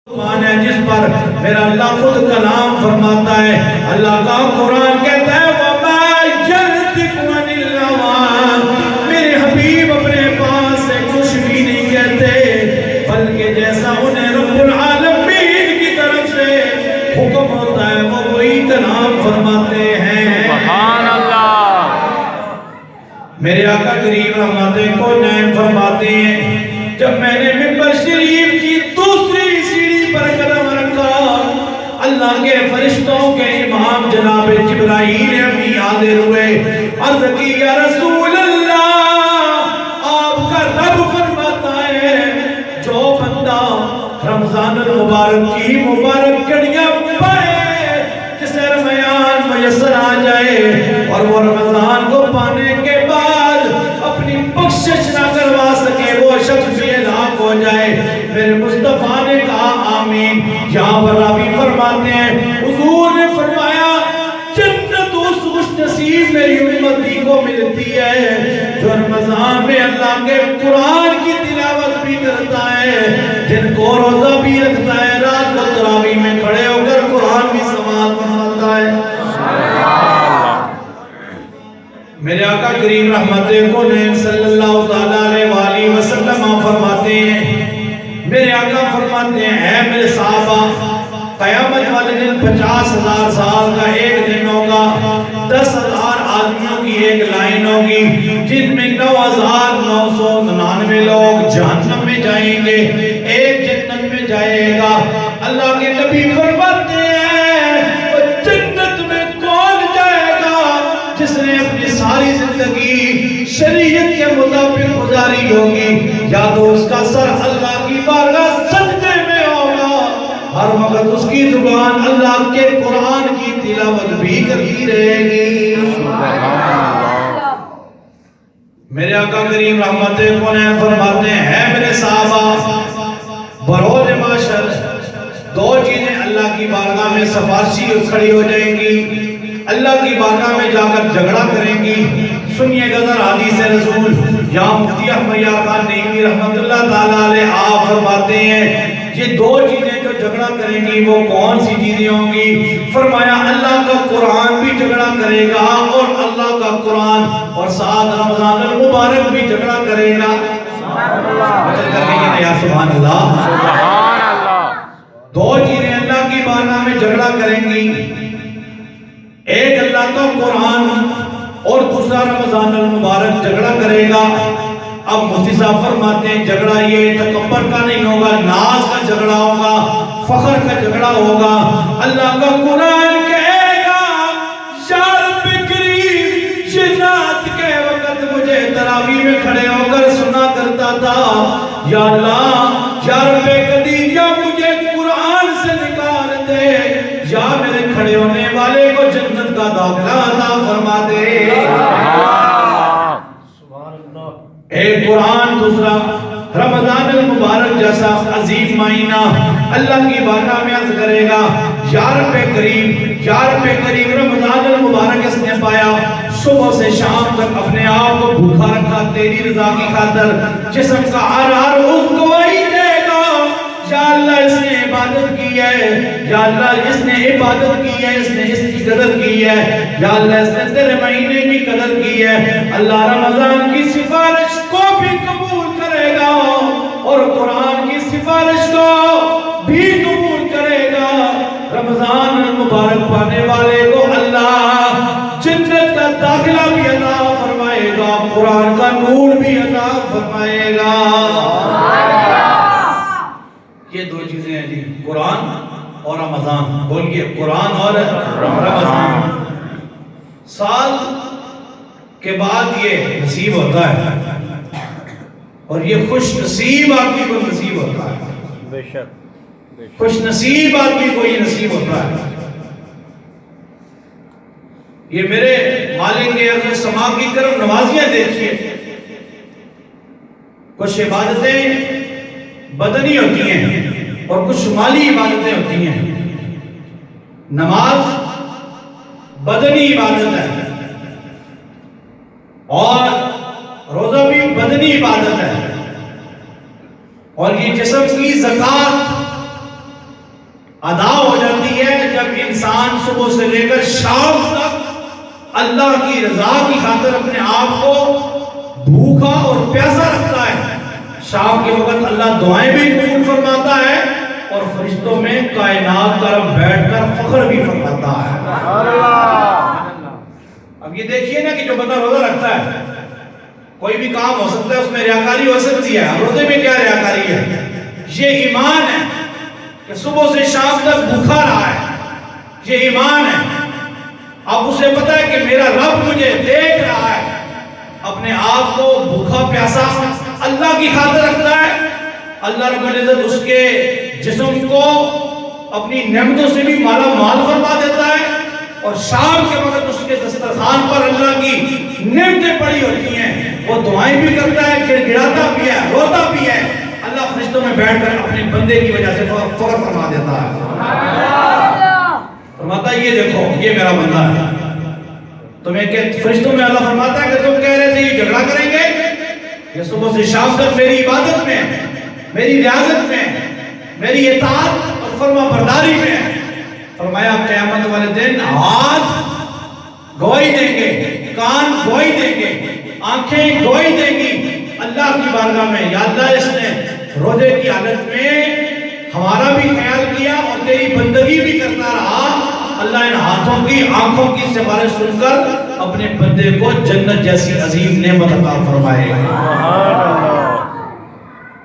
قرآن ہے جس پر میرا اللہ خود کلام فرماتا ہے. اللہ کا قرآن کہتا ہے وَمَا يَنْطِقُ عَنِ الْهَوَىٰ, میرے حبیب اپنے پاس سے کچھ بھی نہیں کہتے بلکہ جیسا انہیں رب العالمین کی طرف سے حکم ہوتا ہے وہ وہی کلام فرماتے ہیں. سبحان اللہ. میرے آقا کریم رحمتِ کونین فرماتے ہیں جب میں نے منبر شریف کی دوسری سیڑھی پر قدم رکھا اللہ کے فرشتوں کے امام جناب جبرائیل امی حاضر ہوئے. عرض کی یا رسول اللہ, آپ کا رب فرماتا ہے جو بندہ رمضان المبارک کی مبارک گھڑیاں پائے, جسے رمیان میسر آ جائے اور وہ رمضان کو پانے کے بعد اپنی بخشش نہ کروا سکے وہ شخص بھی ہلاک ہو جائے. میرے مصطفیٰ نے کہا آمین. یہاں پر راوی فرماتے ہیں حضور نے فرمایا جنت اس خوش نصیب میری امتی کو ملتی ہے جو رمضان میں اللہ کے قرآن کی تلاوت بھی کرتا ہے, جن کو روزہ بھی رکھتا ہے, رات کو تراویح میں کھڑے ہو کر قرآن بھی سماعت فرماتا ہے. میرے آقا کریم رحمتِ کونین صلی اللہ علیہ وآلہ وسلم فرماتے ہیں, میرے آقا فرماتے ہیں اے میرے صحابہ قیامت والے دن 50,000 سال کا ایک دن ہوگا, 10,000 آدمیوں کی ایک لائن ہوگی جن میں 9,999 لوگ جہنم میں جائیں گے, ایک جنت میں جائے گا. اللہ کے نبی فرماتے ہیں جنت میں کون جائے گا جس نے اپنی ساری زندگی شریعت کے مطابق گزاری ہوگی, یا تو اس کا سر اللہ کی بارگاہ سجدے میں ہوگا, ہر وقت اس کی زبان اللہ کے قرآن کی تلاوت بھی کرتی رہے گی. میرے آقا کریم رحمتِ کونین فرماتے ہیں میرے صحابہ بروز معاشر دو چیزیں اللہ کی بارگاہ میں سفارشی کھڑی ہو جائیں گی, اللہ کی بارگاہ میں جا کر جھگڑا کریں گی. سنیے گا ذرا حدیث رسول. یا مفتی احمد یار خان نعیمی رحمت اللہ تعالیٰ علیہ آپ فرماتے ہیں یہ دو چیزیں جو جھگڑا کریں گی وہ کون سی چیزیں ہوں گی؟ فرمایا اللہ کا قرآن بھی جھگڑا کرے گا اور اللہ کا قرآن اور ساتھ رمضان المبارک بھی جھگڑا کرے گا. سبحان اللہ. دو چیزیں اللہ کی بارگاہ میں جھگڑا کریں گی, ایک اللہ کا قرآن اور دوسرا رمضان المبارک جھگڑا کرے گا. اب مفتی صاحب فرماتے ہیں جھگڑا یہ تکبر کا نہیں ہوگا, ناز کا جھگڑا ہوگا, فخر کا جھگڑا ہوگا. اللہ کا قرآن کہے گا یا رب کریم یہ رات کے وقت مجھے تراویح میں کھڑے ہو کر سنا کرتا تھا, یا اللہ یا رب قدیر یا مجھے قرآن سے نکال دے, یا میرے کھڑے ہونے والے کو جنت کا داخلہ عطا فرما دے. ایک قرآن, دوسرا رمضان المبارک جیسا عظیم مہینہ اللہ کی بارگاہ میں عرض کرے گا یا رب کریم رمضان المبارک اس نے پایا, صبح سے شام تک اپنے آپ کو بھوکا رکھا تیری رضا کی خاطر, جسم کا ہر عضو گواہی دے گا یا اللہ اس نے عبادت کی ہے, یا اللہ اس نے عبادت کی ہے, اس نے اس کی قدر کی ہے, یا اللہ اس نے تیرے مہینے کی قدر کی ہے. اللہ رمضان کی سفارش کو بھی قبول کرے گا اور قرآن کی سفارش کو بھی قبول کرے گا. رمضان المبارک پانے والے کو اللہ جنت کا داخلہ بھی عطا فرمائے گا, قرآن کا نور بھی عطا فرمائے گا. یہ دو چیزیں ہیں جی, قرآن اور رمضان. بولیے قرآن اور رمضان. سال کے بعد یہ نصیب ہوتا ہے اور یہ خوش نصیب آدمی کو نصیب ہوتا ہے, بے شک خوش نصیب آدمی کو یہ نصیب ہوتا ہے. یہ میرے مالک کے عرض سما کی کرم نوازیاں دیکھیے, کچھ عبادتیں بدنی ہوتی ہیں اور کچھ مالی عبادتیں ہوتی ہیں. نماز بدنی عبادت ہے اور روزہ بھی بدنی عبادت ہے, اور یہ جسم کی زکات ادا ہو جاتی ہے جب انسان صبح سے لے کر شام تک اللہ کی رضا کی خاطر اپنے آپ کو بھوکا اور پیاسا رکھتا ہے. شام کے وقت اللہ دعائیں بھی قبول فرماتا ہے اور فرشتوں میں کائنات کا رب بیٹھ کر فخر بھی فرماتا ہے. اب یہ دیکھیے نا کہ جو بندہ روزہ رکھتا ہے کوئی بھی کام ہو سکتا ہے اس میں ریاکاری ہو سکتی ہے. روزے میں کیا ریاکاری ہے؟ یہ ایمان ہے کہ صبح سے شام تک بھوکا رہا ہے. یہ ایمان ہے. اب اسے پتا ہے کہ میرا رب مجھے دیکھ رہا ہے. اپنے آپ کو بھوکا پیاسا اللہ کی خاطر رکھتا ہے. اللہ رب العزت اس کے جسم کو اپنی نعمتوں سے بھی مالا مال فرما دیتا ہے اور شام کے وقت اس کے دسترخوان پر اللہ کی نعمتیں پڑی ہوتی ہیں. وہ دعائیں بھی کرتا ہے, گڑ گڑاتا بھی ہے, روتا بھی ہے. اللہ فرشتوں میں بیٹھ کر اپنے بندے کی وجہ سے فخر فرما دیتا ہے. فرماتا ہے یہ دیکھو یہ میرا بندہ ہے. تمہیں کہ فرشتوں میں اللہ فرماتا ہے کہ تم کہہ رہے تھے یہ جھگڑا کریں گے, یہ صبح سے شام تک میری عبادت میں, میری ریاضت میں, میری اطاعت اور فرما برداری میں. فرمایا قیامت والے دن ہاتھ گواہی دیں گے, کان گواہی دیں گے, آنکھیں گواہی دیں گی اللہ کی بارگاہ میں, یا اللہ اس نے روزے کی حالت میں ہمارا بھی خیال کیا اور تیری بندگی بھی کرتا رہا. اللہ ان ہاتھوں کی آنکھوں کی سفارش سن کر اپنے بندے کو جنت جیسی عظیم نعمت عطا فرمائے.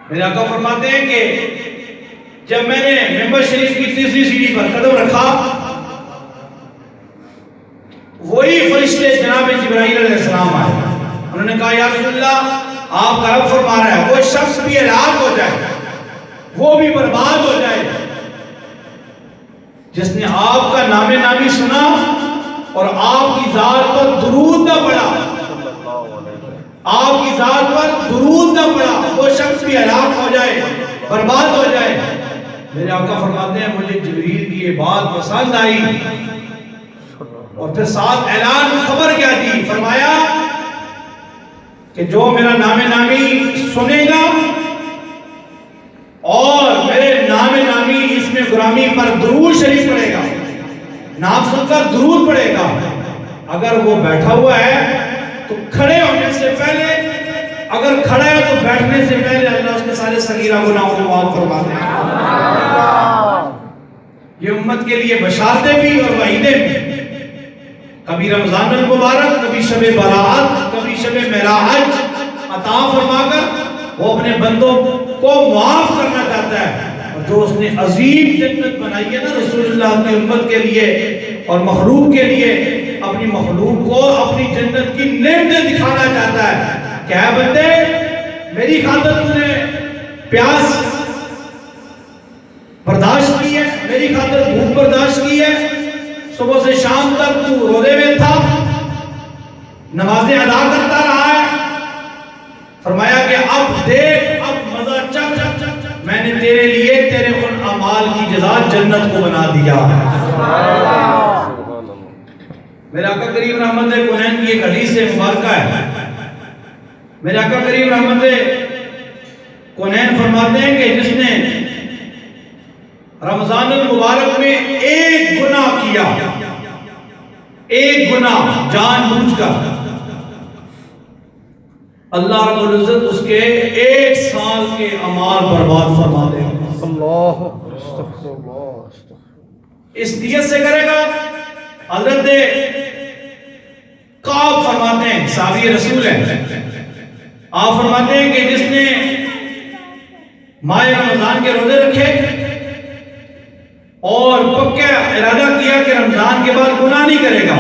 میرے آقا فرماتے ہیں کہ جب میں نے ممبر شریف کی تیسری سیڑھی پر قدم رکھا, وہی فرشتے جناب جبرائیل علیہ السلام آئے. انہوں نے کہا یا رسول اللہ آپ کا رب فرما رہا ہے وہ شخص بھی ہلاک ہو جائے, وہ بھی برباد ہو جائے جس نے آپ کا نام نامی سنا اور آپ کی ذات پر درود نہ پڑھا, آپ کی ذات پر درود نہ پڑھا, وہ شخص بھی ہلاک ہو جائے, برباد ہو جائے. میرے آقا فرماتے ہیں مجھے جبریل کی یہ بات پسند آئی اور پھر ساتھ اعلان خبر کیا دی. فرمایا کہ جو میرا نام نامی سنے گا اور میرے نام نامی اس میں غلامی پر درود شریف پڑھے گا, نام سن کر درود پڑھے گا, اگر وہ بیٹھا ہوا ہے تو کھڑے ہونے سے پہلے, اگر کھڑا ہے تو بیٹھنے سے پہلے اللہ اس کے سارے صغیرہ گناہوں کو معاف فرما دے گا. یہ امت کے لیے بشارتیں بھی اور وعیدیں بھی. کبھی رمضان المبارک, کبھی شب برات, کبھی شب معراج عطا فرما کر وہ اپنے بندوں کو معاف کرنا چاہتا ہے. اور جو اس نے عظیم جنت بنائی ہے نا رسول اللہ کی امت کے لیے اور مخلوق کے لیے, اپنی مخلوق کو اپنی جنت کی نعمتیں دکھانا چاہتا ہے کہ اے بندے میری خاطر تم نے پیاس برداشت کی ہے, میری خاطر بھوک برداشت کی ہے, صبح سے شام تک تو روزے میں تھا, نمازیں ادا کرتا رہا ہے. فرمایا کہ اب دیکھ اب مزہ چک, میں نے تیرے لیے تیرے ان اعمال کی جزا جنت کو بنا دیا. میرے آقا کریم رحمت کونین کی ایک حدیث مبارکہ ہے. میرے آقا کریم رحمت کونین فرماتے ہیں کہ جس نے رمضان المبارک میں ایک گناہ کیا, ایک گناہ جان بوجھ کر, اللہ رب العزت اس کے 1 سال کے اعمال برباد فرما دے گا. اللہ استغفر اللہ. اس نیت سے کرے گا. حضرت کعب فرماتے ہیں, صحابی رسول ہیں, آپ فرماتے ہیں کہ جس نے ماہ رمضان کے روزے رکھے اور پکا ارادہ کیا کہ رمضان کے بعد گناہ نہیں کرے گا,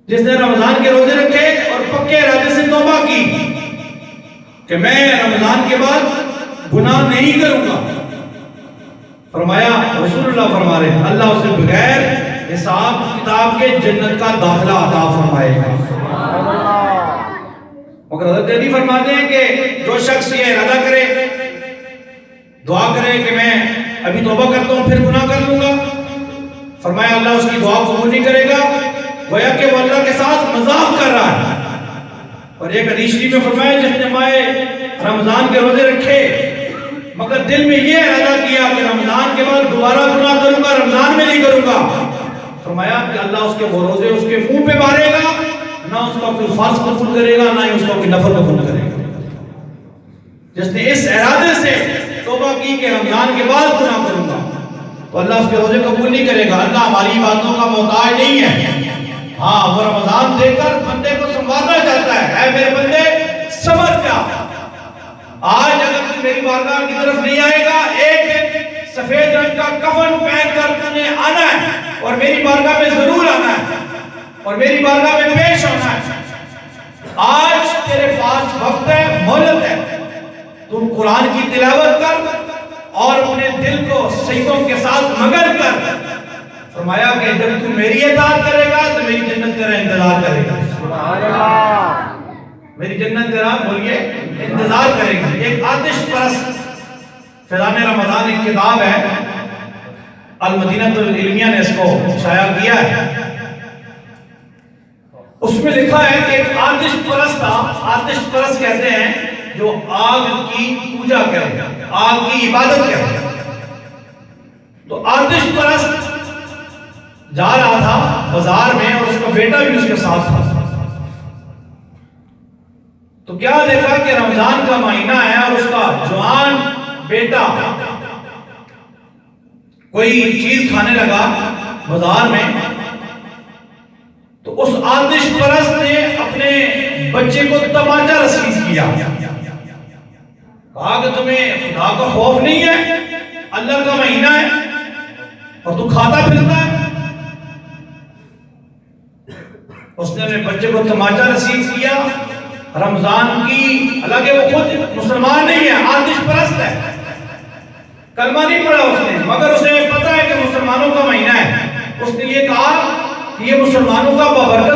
جس نے رمضان کے روزے رکھے اور پکے ارادے سے توبہ کی کہ میں رمضان کے بعد گناہ نہیں کروں گا, فرمایا رسول اللہ فرما رہے ہیں اللہ اسے بغیر حساب کتاب کے جنت کا داخلہ عطا فرمائے گا. مگر حضرت علی فرماتے ہیں کہ جو شخص یہ ارادہ کرے, دعا کرے کہ میں ابھی توبہ کرتا ہوں پھر گناہ کر لوں گا, فرمایا اللہ اس کی دعا قبول نہیں کرے گا, گویا کہ وہ اللہ کے ساتھ مذاق کر رہا ہے. اور ایک حدیث شریف میں فرمایا جس نے ماہ رمضان کے روزے رکھے مگر دل میں یہ ارادہ کیا کہ رمضان دوبارہ گناہ کروں گا، رمضان میں نہیں کروں گا۔ فرمایا کہ اللہ اس کے وہ روزے اس کے منہ پہ مارے گا، نہ اس کا کوئی فرض قبول کرے گا، نہ ہی اس کا کوئی نفل قبول کرے گا۔ جس نے اس ارادے سے توبہ کی کہ رمضان کے بعد گناہ کروں گا، تو اللہ اس کے روزے قبول نہیں کرے گا۔ اللہ ہماری باتوں کا محتاج نہیں ہے، ہاں وہ رمضان دے کر بندے کو سنوارنا چاہتا ہے۔ اے میرے بندے سمجھ جا، آج اگر تو میری بارگاہ کی طرف نہیں آئے گا، ایک دن سفید رنگ کا کفن پہن کر تم نے آنا ہے اور میری بارگاہ میں ضرور آنا ہے اور میری بارگاہ میں پیش ہونا ہے۔ آج تیرے پاس وقت ہے، مہلت ہے، تم قرآن کی تلاوت کر اور اپنے دل کو سجدوں کے ساتھ مگن کر۔ فرمایا کہ جب تم میری اطاعت کرے گا تو میری جنت تیرا انتظار کرے گا۔ سبحان اللہ، میری جنت تیرا بولیے انتظار کرے گی۔ ایک آتش پرست فیضان رمضان ایک کتاب ہے، المدینہ العلمیہ نے اس کو شائع کیا ہے۔ اس میں لکھا ہے کہ ایک آتش پرست تھا، آتش پرست کہتے ہیں جو آگ کی پوجا کرے، آگ کی عبادت کرے۔ تو آتش پرست جا رہا تھا بازار میں اور اس کا بیٹا بھی اس کے ساتھ تھا۔ تو کیا دیکھا کہ رمضان کا مہینہ ہے اور اس کا جوان بیٹا کوئی چیز کھانے لگا بازار میں، تو اس آتش پرست نے اپنے بچے کو تماچا رسید کیا، کہا کہ تمہیں خدا کا خوف نہیں ہے، اللہ کا مہینہ ہے اور تو کھاتا پھرتا ہے۔ اس نے اپنے بچے کو تماچا رسید کیا رمضان کی، حالانکہ وہ خود مسلمان نہیں ہے، آتش پرست ہے، کلمہ نہیں پڑھا اس نے، مگر اسے پتا ہے کہ مسلمانوں کا مہینہ ہے۔ اس نے یہ کہا کہ یہ مسلمانوں کا بابرکت